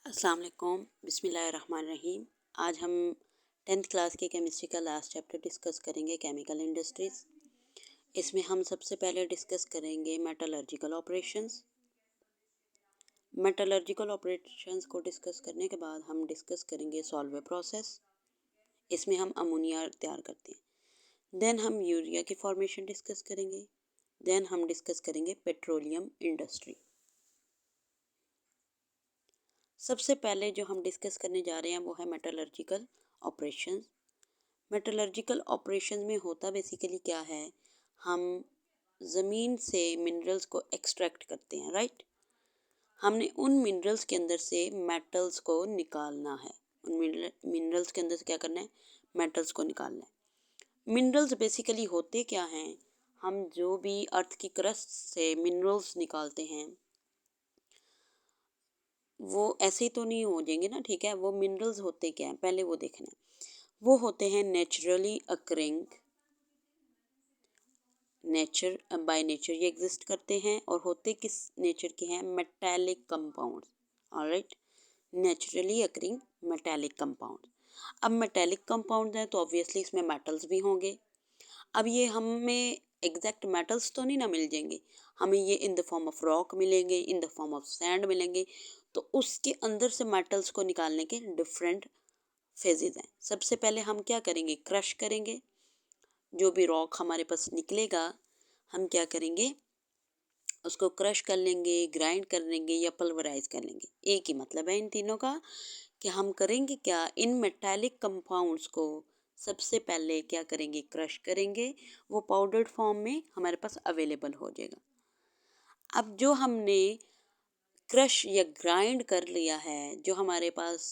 अस्सलाम वालेकुम, बिस्मिल्लाहिर्रहमानिर्रहीम। आज हम 10th क्लास के केमिस्ट्री का लास्ट चैप्टर डिस्कस करेंगे, केमिकल इंडस्ट्रीज़। इसमें हम सबसे पहले डिस्कस करेंगे मेटलर्जिकल ऑपरेशंस। मेटलर्जिकल ऑपरेशंस को डिस्कस करने के बाद हम डिस्कस करेंगे सॉल्वे प्रोसेस। इसमें हम अमोनिया तैयार करते हैं। देन हम यूरिया की फॉर्मेशन डिस्कस करेंगे। देन हम डिस्कस करेंगे पेट्रोलियम इंडस्ट्री। सबसे पहले जो हम डिस्कस करने जा रहे हैं वो है मेटलर्जिकल ऑपरेशंस। मेटलर्जिकल ऑपरेशंस में होता बेसिकली क्या है, हम ज़मीन से मिनरल्स को एक्सट्रैक्ट करते हैं, राइट। हमने उन मिनरल्स के अंदर से मेटल्स को निकालना है। उन मिनरल्स के अंदर से क्या करना है, मेटल्स को निकालना है। मिनरल्स बेसिकली होते क्या हैं, हम जो भी अर्थ की क्रस्ट से मिनरल्स निकालते हैं वो ऐसे ही तो नहीं हो जाएंगे ना, ठीक है। वो मिनरल्स होते क्या हैं पहले वो देखना है। वो होते हैं naturally occurring, nature by nature ये एग्जिस्ट करते हैं। और होते किस नेचर के हैं, metallic compounds, alright. Naturally occurring metallic compound. अब मेटालिक कंपाउंड हैं तो ऑब्वियसली इसमें मेटल्स भी होंगे। अब ये हमें एग्जैक्ट मेटल्स तो नहीं ना मिल जाएंगे, हमें ये in the form of rock मिलेंगे, in the form of sand मिलेंगे। तो उसके अंदर से मेटल्स को निकालने के डिफरेंट फेजेज हैं। सबसे पहले हम क्या करेंगे, क्रश करेंगे। जो भी रॉक हमारे पास निकलेगा हम क्या करेंगे, उसको क्रश कर लेंगे, ग्राइंड कर लेंगे या पल्वराइज कर लेंगे। एक ही मतलब है इन तीनों का कि हम करेंगे क्या, इन मेटालिक कंपाउंड्स को सबसे पहले क्या करेंगे, क्रश करेंगे। वो पाउडर्ड फॉर्म में हमारे पास अवेलेबल हो जाएगा। अब जो हमने क्रश या ग्राइंड कर लिया है, जो हमारे पास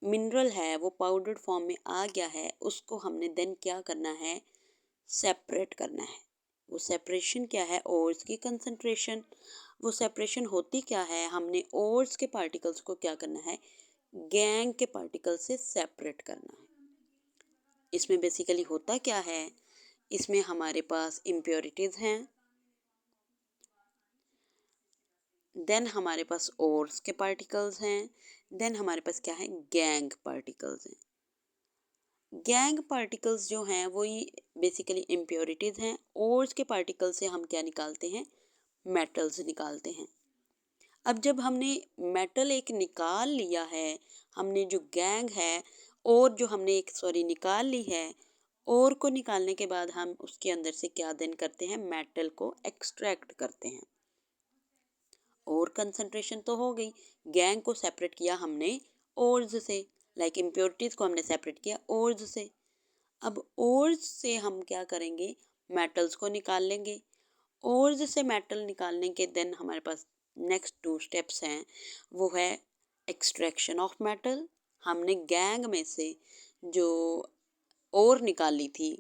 मिनरल है वो पाउडर्ड फॉर्म में आ गया है, उसको हमने देन क्या करना है, सेपरेट करना है। वो सेपरेशन क्या है, ओर्स की कंसंट्रेशन। वो सेपरेशन होती क्या है, हमने ओर्स के पार्टिकल्स को क्या करना है, गैंग के पार्टिकल से सेपरेट करना है। इसमें बेसिकली होता क्या है, इसमें हमारे पास इम्प्योरिटीज़ हैं, देन हमारे पास ओर्स के पार्टिकल्स हैं, देन हमारे पास क्या है, गैंग पार्टिकल्स हैं। गैंग पार्टिकल्स जो हैं वो ही बेसिकली इम्प्योरिटीज़ हैं। ओर्स के पार्टिकल से हम क्या निकालते हैं, मेटल्स निकालते हैं। अब जब हमने मेटल एक निकाल लिया है, हमने जो गैंग है और जो हमने एक निकाल ली है, और को निकालने के बाद हम उसके अंदर से क्या देन करते हैं, मेटल को एक्सट्रैक्ट करते हैं। और कंसंट्रेशन तो हो गई, गैंग को सेपरेट किया हमने ओर्स से, लाइक इम्प्योरिटीज़ को हमने सेपरेट किया ओर्स से। अब ओर्स से हम क्या करेंगे, मेटल्स को निकाल लेंगे। ओर्स से मेटल निकालने के देन हमारे पास नेक्स्ट 2 स्टेप्स हैं, वो है एक्सट्रैक्शन ऑफ मेटल। हमने गैंग में से जो ओर निकाली थी,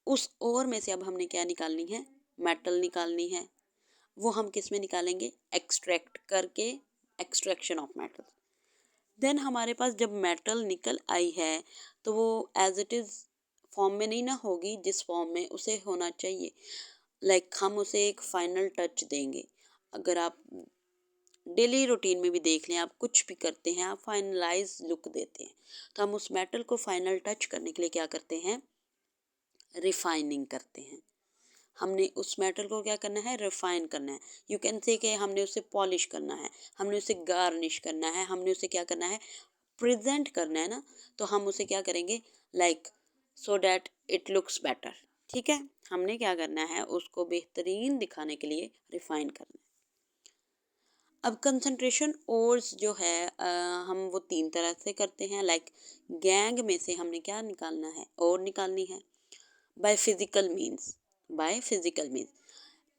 उस ओर में से अब हमने क्या निकालनी है, मेटल निकालनी है। वो हम किस में निकालेंगे, एक्सट्रैक्ट करके, एक्सट्रैक्शन ऑफ मेटल। देन हमारे पास जब मेटल निकल आई है तो वो एज इट इज़ फॉर्म में नहीं ना होगी जिस फॉर्म में उसे होना चाहिए, लाइक हम उसे एक फाइनल टच देंगे। अगर आप डेली रूटीन में भी देख लें, आप कुछ भी करते हैं आप फाइनलाइज लुक देते हैं, तो हम उस मेटल को फाइनल टच करने के लिए क्या करते हैं, रिफाइनिंग करते हैं। हमने उस मेटल को क्या करना है, रिफाइन करना है। यू कैन से कि हमने उसे पॉलिश करना है, हमने उसे गार्निश करना है, हमने उसे क्या करना है, प्रेजेंट करना है ना। तो हम उसे क्या करेंगे, like so that it looks better, ठीक है। हमने क्या करना है, उसको बेहतरीन दिखाने के लिए रिफाइन करना है। अब कंसंट्रेशन ओर्स जो है हम वो 3 तरह से करते हैं। लाइक गैंग में से हमने क्या निकालना है, और निकालनी है by physical means. By physical means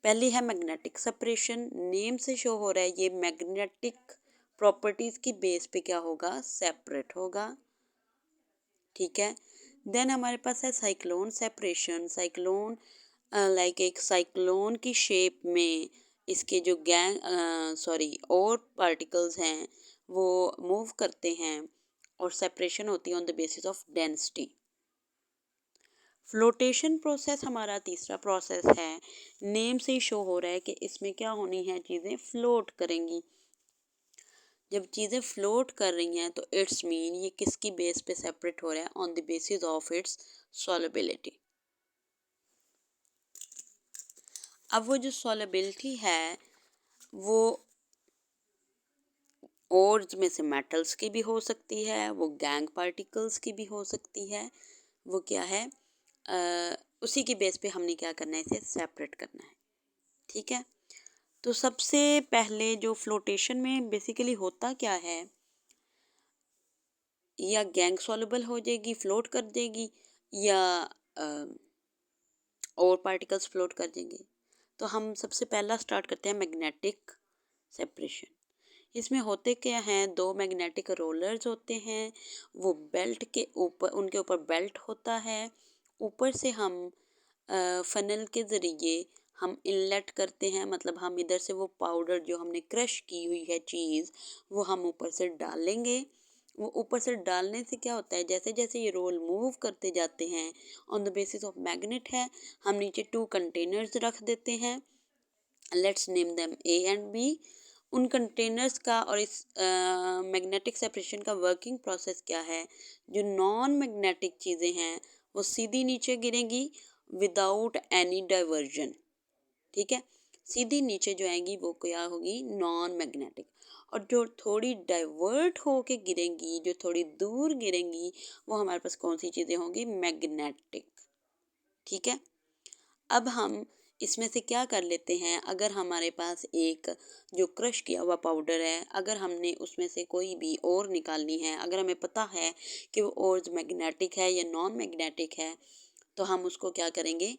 पहली है मैग्नेटिक सेपरेशन। नेम से शो हो रहा है ये मैग्नेटिक प्रॉपर्टीज़ की बेस पे क्या होगा, सेपरेट होगा, ठीक है। देन हमारे पास है साइक्लोन सेपरेशन। साइक्लोन लाइक एक साइक्लोन की शेप में इसके जो और पार्टिकल्स हैं वो मूव करते हैं, और सेपरेशन होती है on the basis of density. Flotation process हमारा तीसरा प्रोसेस है। नेम से ही शो हो रहा है कि इसमें क्या होनी है, चीज़ें फ्लोट करेंगी। जब चीज़ें फ्लोट कर रही हैं तो इट्स मीन ये किसकी बेस पे सेपरेट हो रहा है, on the basis of its solubility. अब वो जो सॉल्युबिलिटी है वो ओर्स में से मेटल्स की भी हो सकती है, वो गैंग पार्टिकल्स की भी हो सकती है। वो क्या है, उसी की बेस पे हमने क्या करना है, इसे सेपरेट करना है। ठीक है, तो सबसे पहले जो फ्लोटेशन में बेसिकली होता क्या है, या गैंग सॉल्युबल हो जाएगी, फ्लोट कर देगी, या और पार्टिकल्स फ्लोट कर देंगे। तो हम सबसे पहला स्टार्ट करते हैं मैग्नेटिक सेपरेशन। इसमें होते क्या हैं, दो मैग्नेटिक रोलर्स होते हैं, वो बेल्ट के ऊपर, उनके ऊपर बेल्ट होता है, ऊपर से हम फनल के ज़रिए हम इनलेट करते हैं, मतलब हम इधर से वो पाउडर जो हमने क्रश की हुई है चीज़ वो हम ऊपर से डालेंगे। वो ऊपर से डालने से क्या होता है, जैसे जैसे ये रोल मूव करते जाते हैं on the basis of magnet है, हम नीचे 2 कंटेनर्स रख देते हैं, let's name them A and B. उन कंटेनर्स का और इस मैग्नेटिक सेपरेशन का वर्किंग प्रोसेस क्या है, जो नॉन मैग्नेटिक चीज़ें हैं वो सीधी नीचे गिरेंगी विदाउट एनी डाइवर्जन। ठीक है, सीधी नीचे जो आएंगी वो क्या होगी, नॉन मैग्नेटिक। और जो थोड़ी डाइवर्ट होके गिरेंगी, जो थोड़ी दूर गिरेंगी, वो हमारे पास कौन सी चीज़ें होंगी, मैग्नेटिक। ठीक है, अब हम इसमें से क्या कर लेते हैं, अगर हमारे पास एक जो क्रश किया हुआ पाउडर है, अगर हमने उसमें से कोई भी और निकालनी है, अगर हमें पता है कि वो और मैग्नेटिक है या नॉन मैग्नेटिक है, तो हम उसको क्या करेंगे,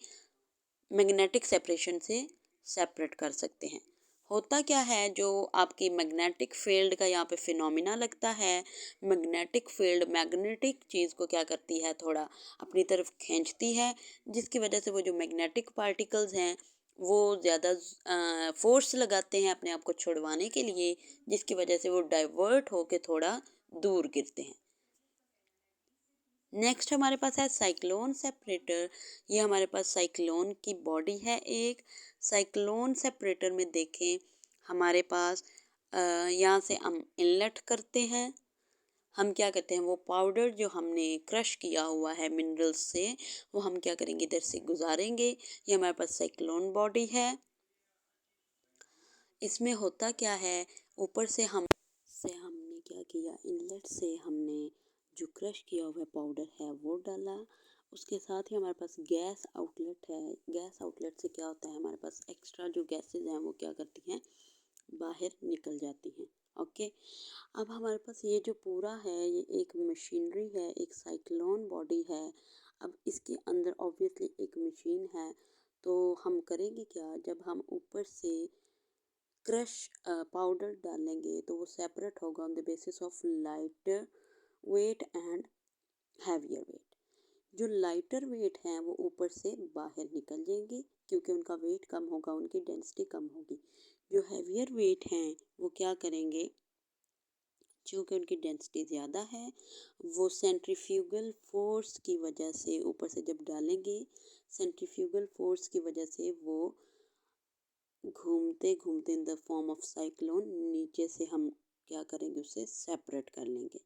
मैग्नेटिक सेपरेशन से सेपरेट कर सकते हैं। होता क्या है, जो आपकी मैग्नेटिक फील्ड का यहाँ पे फिनोमिना लगता है, मैग्नेटिक फील्ड मैग्नेटिक चीज़ को क्या करती है, थोड़ा अपनी तरफ खींचती है, जिसकी वजह से वो जो मैग्नेटिक पार्टिकल्स हैं वो ज़्यादा फोर्स लगाते हैं अपने आप को छुड़वाने के लिए, जिसकी वजह से वो डाइवर्ट होके थोड़ा दूर गिरते हैं। नेक्स्ट हमारे पास है साइक्लोन सेपरेटर। ये हमारे पास साइक्लोन की बॉडी है एक। साइक्लोन सेपरेटर में देखें हमारे पास यहाँ से हम इनलेट करते हैं, हम क्या करते हैं, वो पाउडर जो हमने क्रश किया हुआ है मिनरल्स से, वो हम क्या करेंगे, इधर से गुजारेंगे। ये हमारे पास साइक्लोन बॉडी है। इसमें होता क्या है, ऊपर से हमने क्या किया, इनलेट से हमने जो क्रश किया हुआ पाउडर है वो डाला, उसके साथ ही हमारे पास गैस आउटलेट है। गैस आउटलेट से क्या होता है, हमारे पास एक्स्ट्रा जो गैसेज हैं वो क्या करती हैं, बाहर निकल जाती हैं। ओके, अब हमारे पास ये जो पूरा है ये एक मशीनरी है, एक साइक्लोन बॉडी है। अब इसके अंदर ऑब्वियसली एक मशीन है, तो हम करेंगे क्या, जब हम ऊपर से क्रश पाउडर डालेंगे तो वो सेपरेट होगा on the basis of lighter weight and heavier weight. जो लाइटर वेट हैं वो ऊपर से बाहर निकल जाएंगे क्योंकि उनका वेट कम होगा, उनकी डेंसिटी कम होगी। जो हैवियर वेट हैं वो क्या करेंगे, चूँकि उनकी डेंसिटी ज़्यादा है, वो सेंट्रीफ्यूगल फोर्स की वजह से ऊपर से जब डालेंगे, सेंट्रीफ्यूगल फोर्स की वजह से वो घूमते घूमते इन द फॉर्म ऑफ साइक्लोन नीचे से हम क्या करेंगे, उसे सेपरेट कर लेंगे।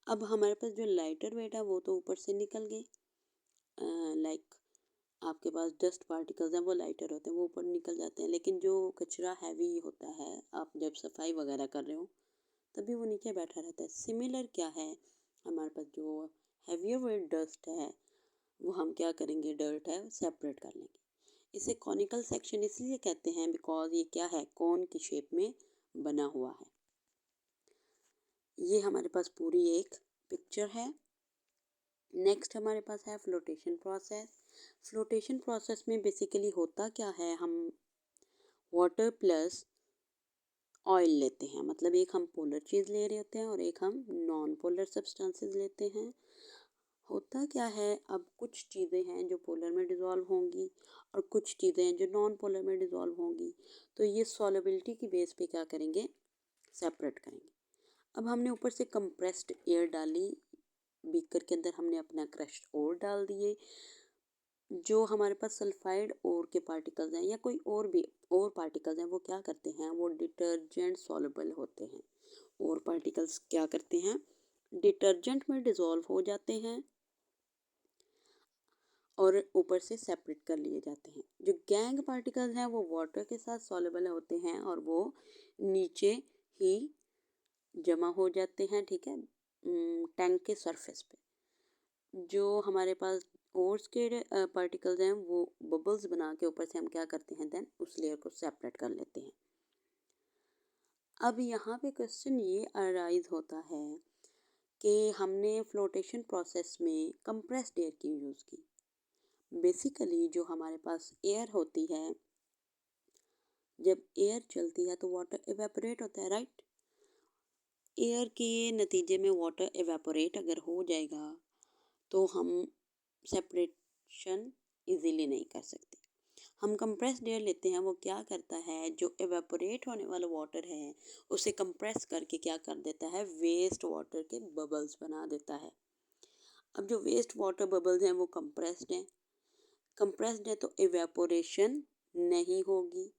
अब हमारे पास जो लाइटर वेट है वो तो ऊपर से निकल गए, लाइक आपके पास डस्ट पार्टिकल्स हैं वो लाइटर होते हैं, वो ऊपर निकल जाते हैं, लेकिन जो कचरा हैवी होता है, आप जब सफाई वगैरह कर रहे हो तभी वो नीचे बैठा रहता है। सिमिलर क्या है, हमारे पास जो हैवियर वेट डस्ट है वो हम क्या करेंगे, डर्ट है सेपरेट कर लेंगे। इसे कॉनिकल सेक्शन इसलिए कहते हैं बिकॉज ये क्या है, कोन की शेप में बना हुआ है। ये हमारे पास पूरी एक पिक्चर है। नेक्स्ट हमारे पास है फ्लोटेशन प्रोसेस। फ्लोटेशन प्रोसेस में बेसिकली होता क्या है, हम वाटर प्लस ऑयल लेते हैं, मतलब एक हम पोलर चीज़ ले रहे होते हैं और एक हम नॉन पोलर सब्सटेंसेस लेते हैं। होता क्या है, अब कुछ चीज़ें हैं जो पोलर में डिज़ोल्व होंगी और कुछ चीज़ें हैं जो नॉन पोलर में डिज़ोल्व होंगी, तो ये सॉल्युबिलिटी की बेस पे क्या करेंगे, सेपरेट करेंगे। अब हमने ऊपर से कंप्रेस्ड एयर डाली, बीकर के अंदर हमने अपना क्रश्ड ओर डाल दिए। जो हमारे पास सल्फाइड ओर के पार्टिकल्स हैं या कोई और भी और पार्टिकल्स हैं, वो क्या करते हैं, वो डिटर्जेंट सॉल्युबल होते हैं। और पार्टिकल्स क्या करते हैं, डिटर्जेंट में डिज़ोल्व हो जाते हैं और ऊपर से सेपरेट कर लिए जाते हैं। जो गैंग पार्टिकल्स हैं वो वाटर के साथ सॉल्युबल होते हैं और वो नीचे ही जमा हो जाते हैं, ठीक है, टैंक के सरफेस पे। जो हमारे पास ओट्स के पार्टिकल्स हैं वो बबल्स बना के ऊपर से हम क्या करते हैं, देन उस लेयर को सेपरेट कर लेते हैं। अब यहाँ पे क्वेश्चन ये अराइज होता है कि हमने फ्लोटेशन प्रोसेस में कंप्रेस्ड एयर क्यों यूज़ की। बेसिकली जो हमारे पास एयर होती है, जब एयर चलती है तो वाटर इवेपोरेट होता है, राइट। एयर के नतीजे में वाटर इवेपोरेट अगर हो जाएगा तो हम सेपरेशन इजीली नहीं कर सकते। हम कंप्रेस्ड एयर लेते हैं, वो क्या करता है, जो इवेपोरेट होने वाला वाटर है उसे कंप्रेस करके क्या कर देता है, वेस्ट वाटर के बबल्स बना देता है। अब जो वेस्ट वाटर बबल्स हैं वो कंप्रेस्ड है तो इवेपोरेशन नहीं होगी।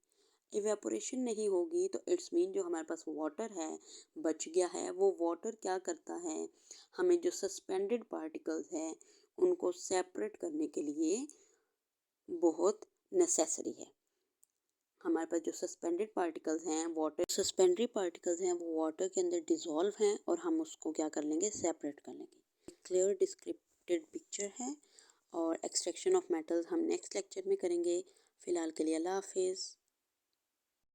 इवेपोरेशन नहीं होगी तो इट्स मीन जो हमारे पास वाटर है बच गया है, वो वाटर क्या करता है, हमें जो सस्पेंडेड पार्टिकल्स हैं उनको सेपरेट करने के लिए बहुत नेसेसरी है। हमारे पास जो सस्पेंडेड पार्टिकल्स हैं, वाटर सस्पेंडरी पार्टिकल्स हैं, वो वाटर के अंदर डिज़ोल्व हैं और हम उसको क्या कर लेंगे, सेपरेट कर लेंगे। क्लियर डिस्क्रिप्टेड पिक्चर है और एक्सट्रैक्शन ऑफ मेटल्स हम नेक्स्ट लेक्चर में करेंगे। फ़िलहाल के लिए अल्लाह हाफिज़।